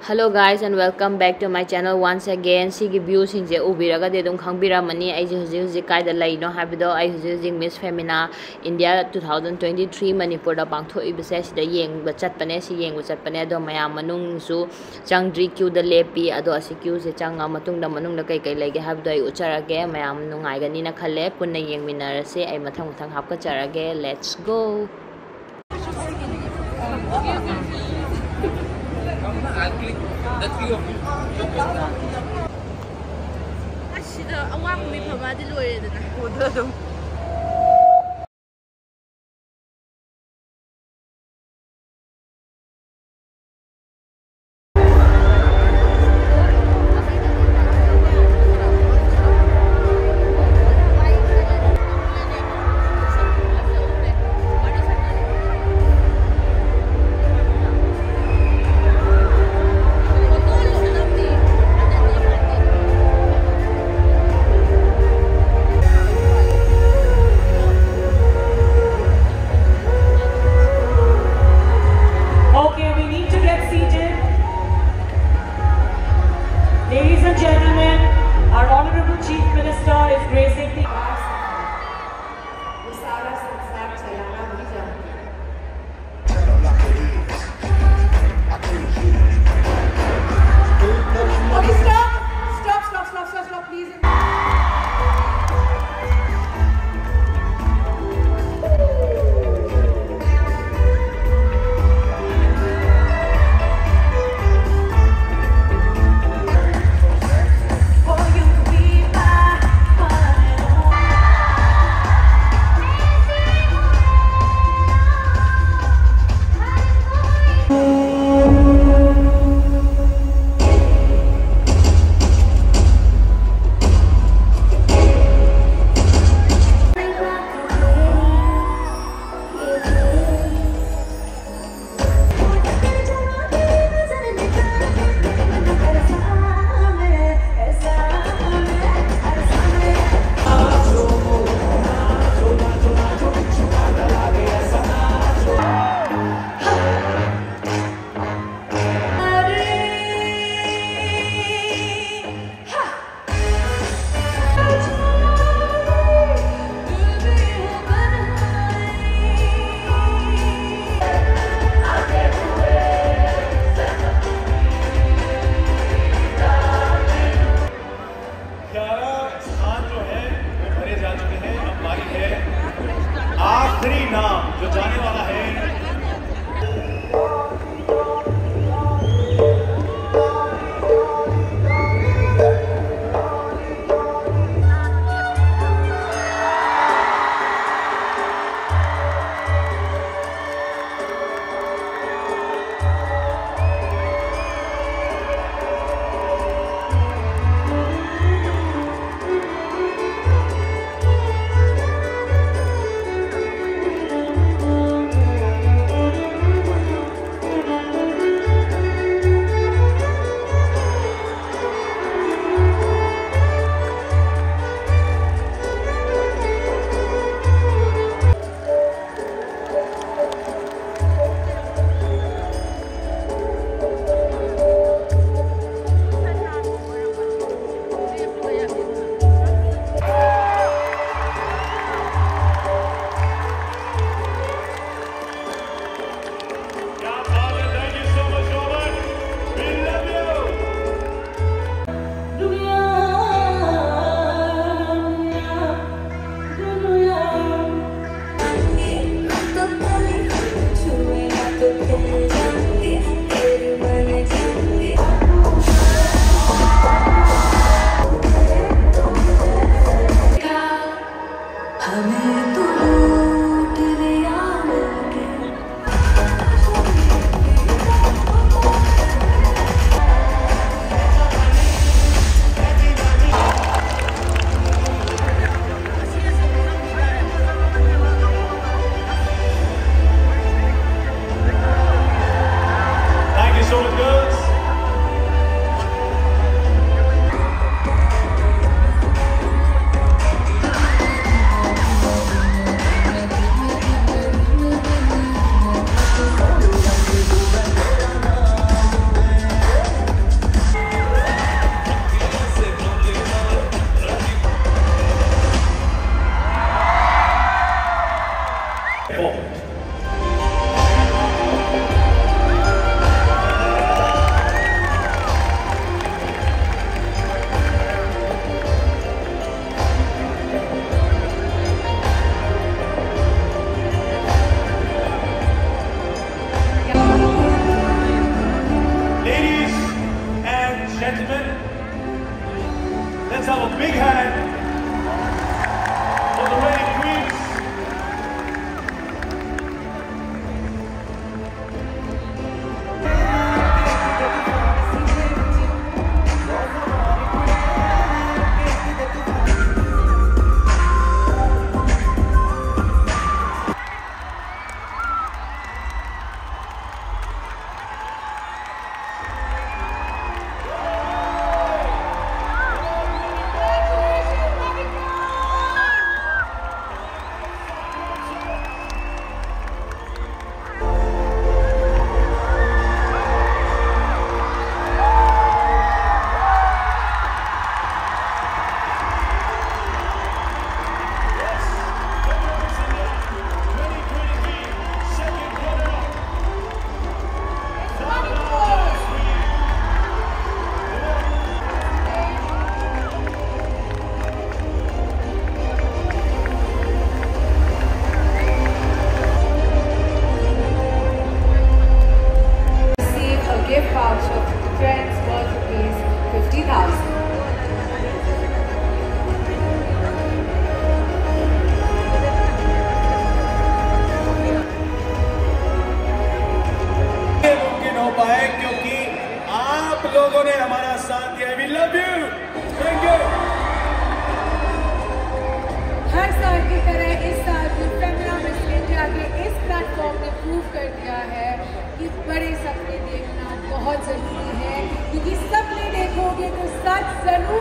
Hello guys and welcome back to my channel once again. Sigi views sinje ubiraga de dum khangbira mani ai ji kaida laino habido ai ji Miss Femina India 2023 Manipur da pangtho ibse sida yeng ba chatpane si yeng ba chatpane do mayam manung su changdri queue da lepi ado asi queue se changa matung da kai kai lege habido ai ucharage mayam nungai gani na khale punna yeng minarase ai mathang mathang hapka charage. Let's go. I'll click the three of you. Asida awang mi phamadi loire dana. gentlemen, let's have a big hand for the reigning queens. Gift voucher for friends worth rupees 50,000. मुमकिन हो पाए क्योंकि आप लोगों ने हमारा साथ दिया। We love you. Thank you. हर साल की तरह इस साल भी फेमिना मिस इंडिया के इस प्लेटफॉर्म ने प्रूव कर दिया है कि बड़े सपने देखना बहुत जरूरी है, क्योंकि सपने देखोगे तो सच जरूर